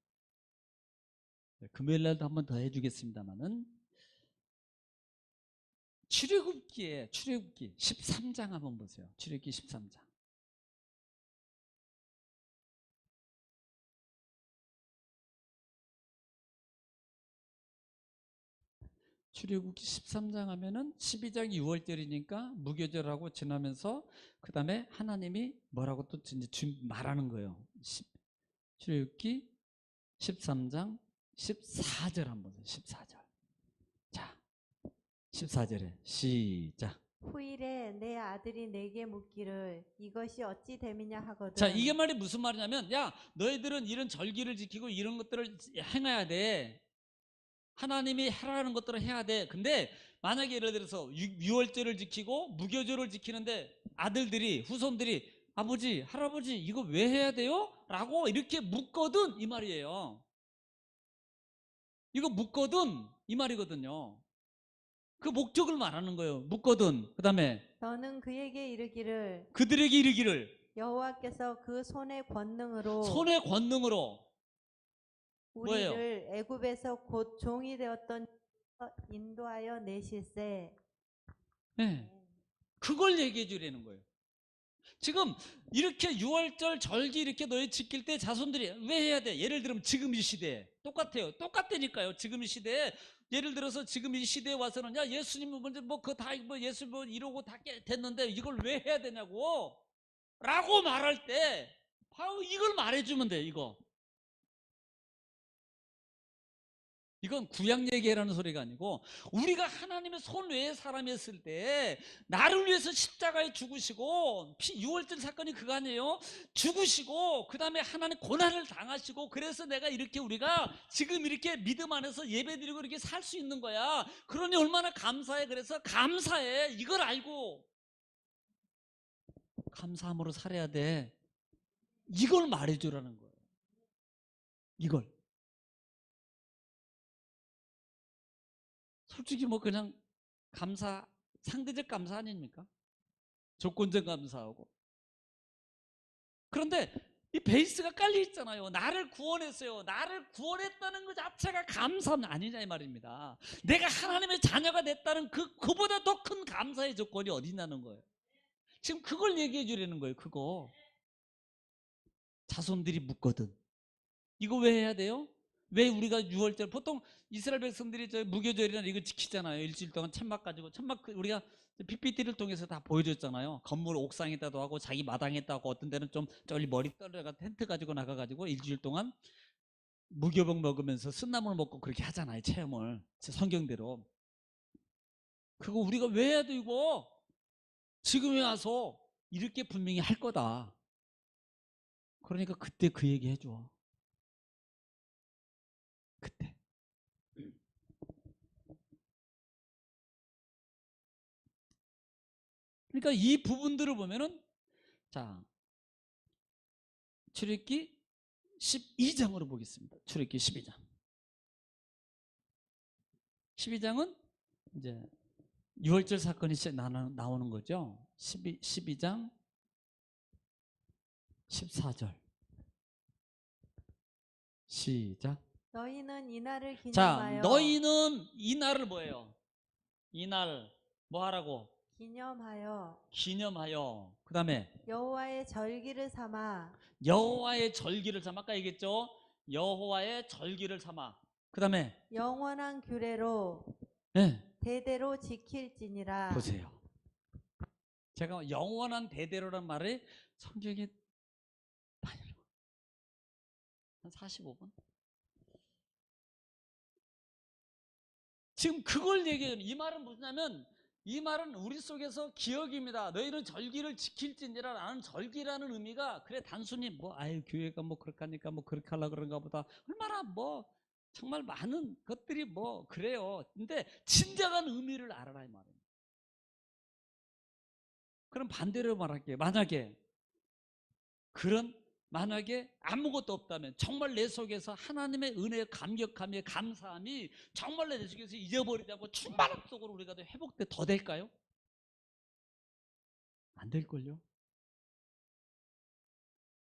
금요일 날도 한 번 더 해주겠습니다만은 출애굽기 13장 한번 보세요. 출애굽기 13장. 출애굽기 13장 하면은 12장이 6월절이니까 무교절하고 지나면서 그 다음에 하나님이 뭐라고 또 이제 말하는 거예요. 출애굽기 13장 14절 한번 보세요. 14절. 자, 14절에 시작. 후일에 내 아들이 내게 묻기를 이것이 어찌 됨이냐 하거든. 자, 이게 말이 무슨 말이냐면 야 너희들은 이런 절기를 지키고 이런 것들을 행해야 돼. 하나님이 하라는 것들을 해야 돼. 근데 만약에 예를 들어서 6월절을 지키고 무교절을 지키는데 아들들이 후손들이 아버지 할아버지 이거 왜 해야 돼요? 라고 이렇게 묻거든 이 말이에요. 이거 묻거든 이 말이거든요. 그 목적을 말하는 거예요. 묻거든. 그 다음에 너는 그에게 이르기를 그들에게 이르기를 여호와께서 그 손의 권능으로 손의 권능으로 뭐예요? 우리를 애굽에서 곧 종이 되었던 인도하여 내실세. 네. 그걸 얘기해 주려는 거예요. 지금 이렇게 6월절 절기 이렇게 너희 지킬 때 자손들이 왜 해야 돼? 예를 들면 지금 이 시대에 똑같아요. 똑같다니까요. 지금 이 시대에 예를 들어서 지금 이 시대에 와서는 야 예수님은 먼저 뭐 그거 다 뭐 예수 뭐 이러고 다 됐는데 이걸 왜 해야 되냐고 라고 말할 때 바로 이걸 말해주면 돼. 이건 구약 얘기라는 소리가 아니고 우리가 하나님의 손 외의 사람이었을 때 나를 위해서 십자가에 죽으시고 6월절 사건이 그거 아니에요? 죽으시고 그 다음에 하나님 고난을 당하시고 그래서 내가 이렇게 우리가 지금 이렇게 믿음 안에서 예배드리고 이렇게 살 수 있는 거야. 그러니 얼마나 감사해. 그래서 감사해. 이걸 알고 감사함으로 살아야 돼. 이걸 말해주라는 거예요. 이걸. 솔직히 뭐 그냥 상대적 감사 아닙니까? 조건적 감사하고. 그런데 이 베이스가 깔려 있잖아요. 나를 구원했어요. 나를 구원했다는 것 자체가 감사는 아니냐 이 말입니다. 내가 하나님의 자녀가 됐다는 그보다 더 큰 감사의 조건이 어디 있냐는 거예요. 지금 그걸 얘기해 주려는 거예요. 그거. 자손들이 묻거든. 이거 왜 해야 돼요? 왜 우리가 6월절 보통 이스라엘 백성들이 저 무교절이나 이거 지키잖아요. 일주일 동안 천막 가지고 천막 우리가 PPT를 통해서 다 보여줬잖아요. 건물 옥상에다도 하고 자기 마당에다 하고 어떤 데는 좀 저리 머리 떨려가 텐트 가지고 나가가지고 일주일 동안 무교병 먹으면서 쓴나물 먹고 그렇게 하잖아요. 체험을 성경대로. 그거 우리가 왜 해야 되고 지금에 와서 이렇게 분명히 할 거다. 그러니까 그때 그 얘기 해줘. 그때. 그러니까 이 부분들을 보면은 자 출애굽기 12장으로 보겠습니다. 출애굽기 12장. 12장은 이제 6월절 사건이 나오는 거죠. 12장 14절. 시작. 너희는 이날을 자, 기념하여 너희는 이날을 뭐예요? 이날 뭐 하라고? 기념하여. 그 다음에 여호와의 절기를 삼아 여호와의 절기를 삼아. 아까 얘기했죠? 여호와의 절기를 삼아. 그 다음에 영원한 규례로 네, 대대로 지킬지니라. 보세요. 제가 영원한 대대로란 말을 성경에 많이 한 45분? 지금 그걸 얘기해요. 이 말은 무엇이냐면 이 말은 우리 속에서 기억입니다. 너희는 절기를 지킬지니라. 라는 절기라는 의미가 그래 단순히 뭐 아유 교회가 뭐 그렇게 하니까 뭐 그렇게 하려고 그런가 보다. 얼마나 뭐 정말 많은 것들이 뭐 그래요. 근데 진정한 의미를 알아라 이 말이에요. 그럼 반대로 말할게요. 만약에 아무것도 없다면 정말 내 속에서 하나님의 은혜에 감격하며 감사함이 정말 내 속에서 잊어버리자고 충만함 속으로 우리가 회복돼 더 될까요? 안 될걸요?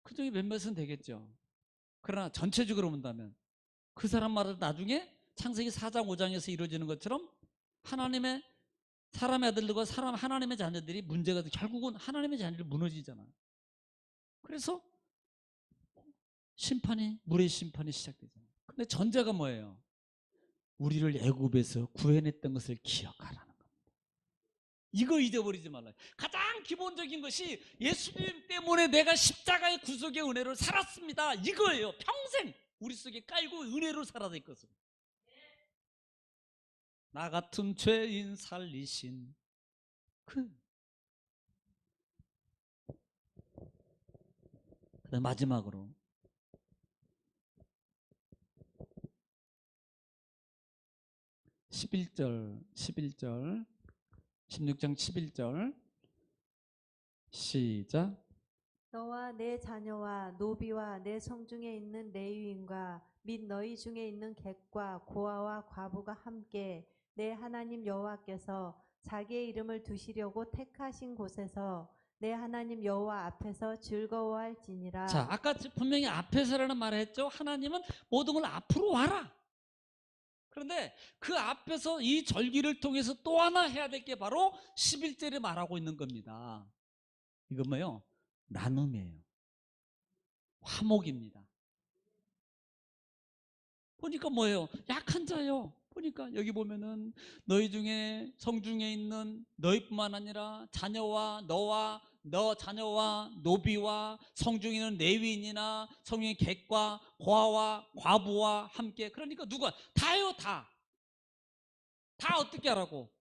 그 중에 몇몇은 되겠죠. 그러나 전체적으로 본다면 그 사람 말은 나중에 창세기 4장 5장에서 이루어지는 것처럼 하나님의 사람의 아들들과 하나님의 자녀들이 문제가 결국은 하나님의 자녀들이 무너지잖아요. 그래서 물의 심판이 시작되잖아요. 근데 전제가 뭐예요? 우리를 애굽에서 구해냈던 것을 기억하라는 겁니다. 이거 잊어버리지 말아요. 가장 기본적인 것이 예수님 때문에 내가 십자가의 구속의 은혜를 살았습니다. 이거예요. 평생 우리 속에 깔고 은혜로 살아야 될 것은. 나 같은 죄인 살리신 그다음 마지막으로 11절 16장 11절 시작. 너와 내 자녀와 노비와 내 성중에 있는 레위인과 및 너희 중에 있는 객과 고아와 과부가 함께 내 하나님 여호와께서 자기의 이름을 두시려고 택하신 곳에서 내 하나님 여호와 앞에서 즐거워할지니라. 자, 아까 분명히 앞에서라는 말을 했죠. 하나님은 모든 걸 앞으로 와라. 그런데 그 앞에서 이 절기를 통해서 또 하나 해야 될 게 바로 11절에 말하고 있는 겁니다. 이건 뭐예요? 나눔이에요. 화목입니다. 보니까 뭐예요? 약한 자요. 보니까 여기 보면은 너희 중에 성중에 있는 너희뿐만 아니라 자녀와 너 자녀와 노비와 성중에 있는 레위인이나 성중의 객과 고아와 과부와 함께. 그러니까 누가 다요 다. 다 어떻게 하라고?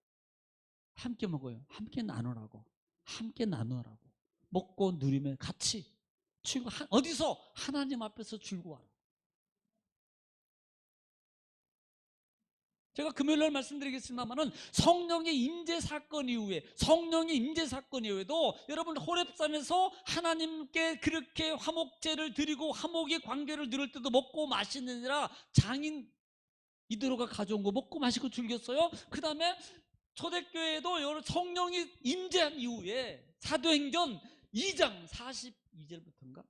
함께 먹어요. 함께 나누라고. 함께 나누라고. 먹고 누리면 같이 어디서? 하나님 앞에서 즐거워하라. 제가 금요일날 말씀드리겠습니다만은 성령의 임재 사건 이후에도 여러분 호렙산에서 하나님께 그렇게 화목제를 드리고 화목의 관계를 누릴 때도 먹고 마시느니라 장인 이도로가 가져온 거 먹고 마시고 즐겼어요. 그 다음에 초대교회에도 여러 성령이 임재한 이후에 사도행전 2장 42절부터인가?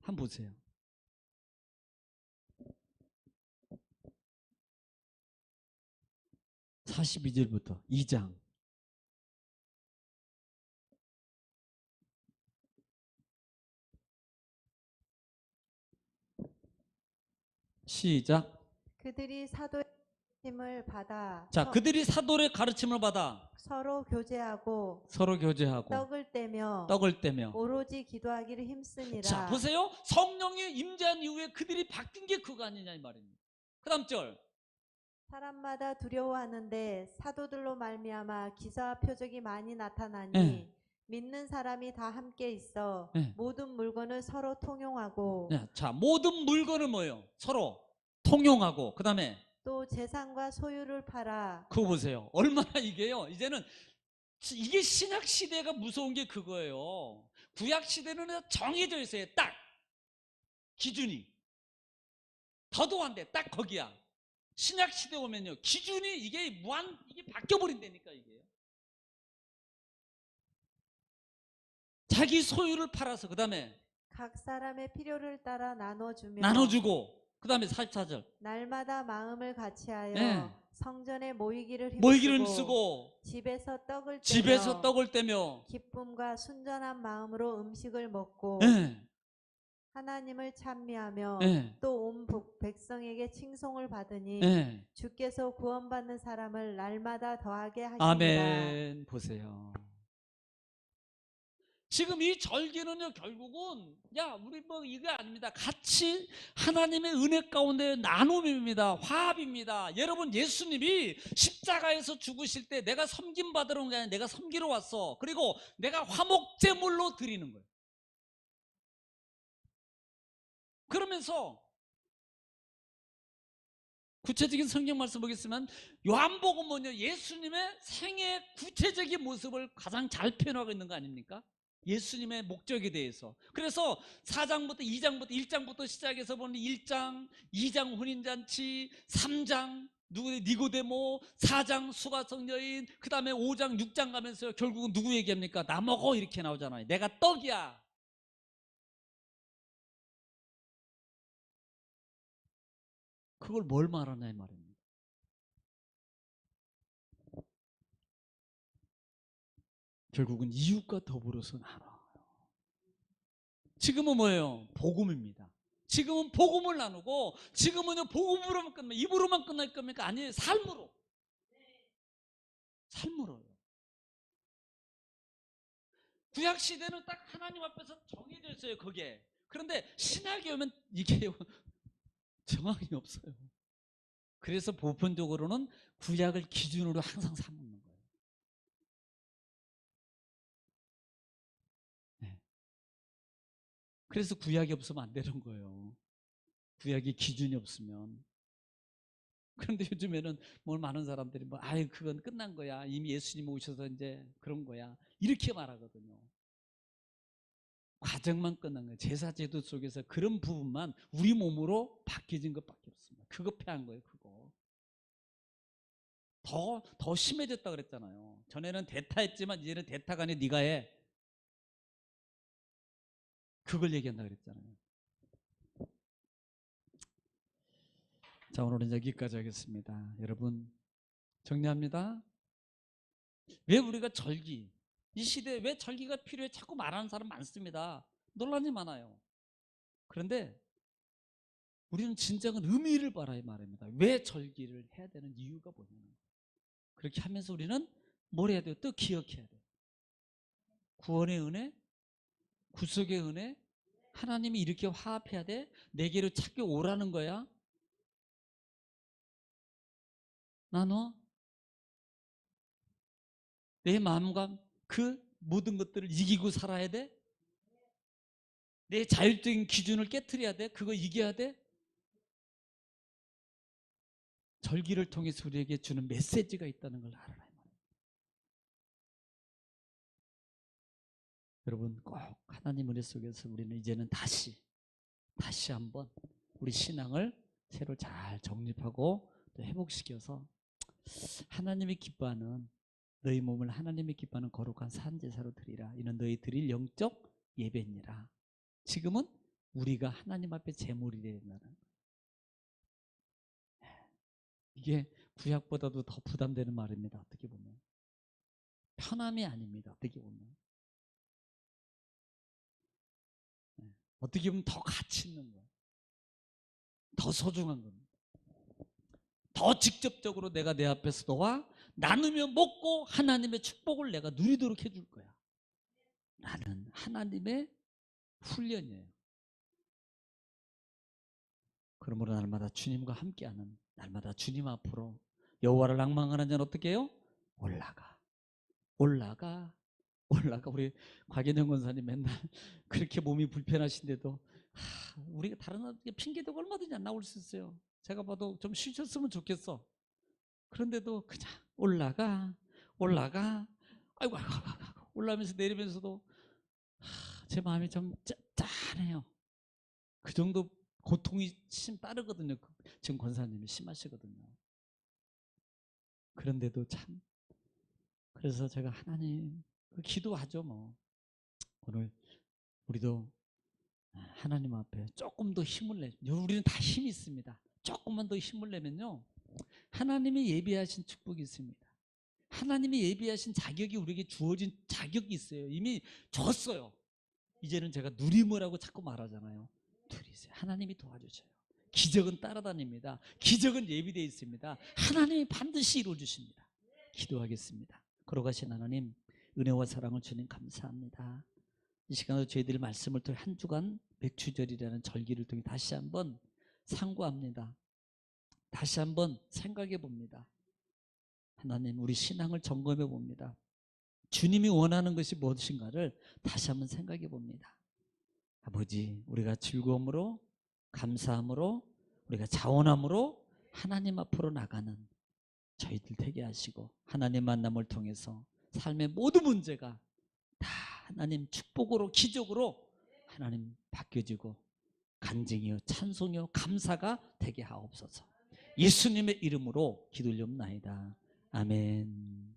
한번 보세요. 42절부터 2장. 시작. 그들이 사도의 가르침을 받아 자, 그들이 사도의 가르침을 받아 서로 교제하고 서로 교제하고 떡을 떼며 떡을 떼며. 오로지 기도하기를 자, 힘쓰니라. 보세요. 성령이 임재한 이후에 그들이 바뀐 게 그거 아니냐 이 말입니다. 그 다음 절. 사람마다 두려워하는데 사도들로 말미암아 기사와 표적이 많이 나타나니 예. 믿는 사람이 다 함께 있어 예. 모든 물건을 서로 통용하고 자, 모든 물건을 뭐예요? 서로 통용하고. 그 다음에 또 재산과 소유를 팔아. 그거 보세요. 얼마나 이게요. 이제는 이게 신약 시대가 무서운 게 그거예요. 구약 시대는 정해져 있어요. 딱 기준이 더도 안 돼. 딱 거기야. 신약 시대 오면요 기준이 이게 무한 이게 바뀌어 버린다니까 이게. 자기 소유를 팔아서 그 다음에 각 사람의 필요를 따라 나눠주며 나눠주고 그 다음에 44절 날마다 마음을 같이하여 예. 성전에 모이기를 모이기를 힘쓰고 쓰고 집에서 떡을 집에서 떼며 떡을 떼며. 기쁨과 순전한 마음으로 음식을 먹고 예. 하나님을 찬미하며 예. 또 온 백성에게 칭송을 받으니 예. 주께서 구원받는 사람을 날마다 더하게 하시니라. 아멘. 보세요. 지금 이 절기는요 결국은 우리 뭐 이거 아닙니다. 같이 하나님의 은혜 가운데 나눔입니다. 화합입니다. 여러분 예수님이 십자가에서 죽으실 때 내가 섬김 받으러 온 게 아니라 내가 섬기러 왔어. 그리고 내가 화목제물로 드리는 거예요. 그러면서 구체적인 성경 말씀 보겠지만 요한복음은요 예수님의 생애 구체적인 모습을 가장 잘 표현하고 있는 거 아닙니까? 예수님의 목적에 대해서. 그래서 4장부터 2장부터 1장부터 시작해서 보는 1장, 2장 혼인잔치, 3장 니고데모, 4장 수가성 여인, 그 다음에 5장 6장 가면서 결국은 누구 얘기합니까? 나 먹어 이렇게 나오잖아요. 내가 떡이야. 그걸 뭘 말하냐 이 말입니다. 결국은 이웃과 더불어서 나눠. 지금은 뭐예요? 복음입니다. 지금은 복음을 나누고 지금은요 복음으로만 끝나 입으로만 끝날 겁니까? 아니에요. 삶으로. 삶으로요. 구약 시대는 딱 하나님 앞에서 정해져 있어요. 그게. 그런데 신약에 오면 이게 정황이 없어요. 그래서 보편적으로는 구약을 기준으로 항상 삼는 거예요. 네. 그래서 구약이 없으면 안 되는 거예요. 구약이 기준이 없으면. 그런데 요즘에는 뭘 많은 사람들이 그건 끝난 거야. 이미 예수님 오셔서 이제 그런 거야. 이렇게 말하거든요. 과정만 끝난 거예요. 제사제도 속에서 그런 부분만 우리 몸으로 바뀌어진 것밖에 없습니다. 그거 패한 거예요. 그거. 더 심해졌다 그랬잖아요. 전에는 대타했지만 이제는 대타가 아니라 네가 해. 그걸 얘기한다 그랬잖아요. 자, 오늘은 여기까지 하겠습니다. 여러분 정리합니다. 왜 우리가 절기 이 시대에 왜 절기가 필요해 자꾸 말하는 사람 많습니다. 논란이 많아요. 그런데 우리는 진정한 의미를 바라야 말입니다. 왜 절기를 해야 되는 이유가 뭐냐는 거예요. 그렇게 하면서 우리는 뭘 해야 돼요? 또 기억해야 돼요. 구원의 은혜, 구속의 은혜, 하나님이 이렇게 화합해야 돼. 내게로 찾겨 오라는 거야. 나눠 내 마음과 그 모든 것들을 이기고 살아야 돼. 내 자율적인 기준을 깨트려야 돼. 그거 이겨야 돼. 절기를 통해서 우리에게 주는 메시지가 있다는 걸 알아라. 여러분 꼭 하나님 은혜 속에서 우리는 이제는 다시 한번 우리 신앙을 새로 잘 정립하고 또 회복시켜서 하나님이 기뻐하는 너희 몸을 하나님이 기뻐하는 거룩한 산제사로 드리라. 이는 너희 드릴 영적 예배니라. 지금은 우리가 하나님 앞에 제물이 된다는 이게 구약보다도 더 부담되는 말입니다. 어떻게 보면 편함이 아닙니다. 어떻게 보면 어떻게 보면 더 가치 있는 거예요. 더 소중한 겁니다. 더 직접적으로 내가 내 앞에서 너와 나누며 먹고 하나님의 축복을 내가 누리도록 해줄 거야. 라는 하나님의 훈련이에요. 그러므로 날마다 주님과 함께하는, 날마다 주님 앞으로 여호와를 낭망하는 자는 어떻게 해요? 올라가. 우리 곽인영 권사님 맨날 그렇게 몸이 불편하신데도 우리가 다른 사람에게 핑계대고 얼마든지 안 나올 수 있어요. 제가 봐도 좀 쉬셨으면 좋겠어. 그런데도 그냥 올라가. 아이고 올라가면서 내리면서도 제 마음이 좀 짠해요. 그 정도 고통이 심 빠르거든요. 지금 권사님이 심하시거든요. 그런데도 참, 그래서 제가 하나님 기도하죠. 뭐 오늘 우리도 하나님 앞에 조금 더 힘을 우리는 다 힘이 있습니다. 조금만 더 힘을 내면요, 하나님이 예비하신 축복이 있습니다. 하나님이 예비하신 자격이 우리에게 주어진 자격이 있어요. 이미 줬어요. 이제는 제가 누리므라고 자꾸 말하잖아요. 누리세요. 하나님이 도와주셔요. 기적은 따라다닙니다. 기적은 예비되어 있습니다. 하나님이 반드시 이루어주십니다. 기도하겠습니다. 걸어가신 하나님, 은혜와 사랑을 주님 감사합니다. 이 시간으로 저희들이 말씀을 통해 한 주간 맥추절이라는 절기를 통해 다시 한번 상고합니다. 다시 한번 생각해 봅니다. 하나님, 우리 신앙을 점검해 봅니다. 주님이 원하는 것이 무엇인가를 다시 한번 생각해 봅니다. 아버지, 우리가 즐거움으로, 감사함으로, 우리가 자원함으로 하나님 앞으로 나가는 저희들 되게 하시고, 하나님 만남을 통해서 삶의 모든 문제가 다 하나님 축복으로, 기적으로 하나님 바뀌어지고 간증이요, 찬송이요, 감사가 되게 하옵소서. 예수님의 이름으로 기도 올리옵나이다. 아멘.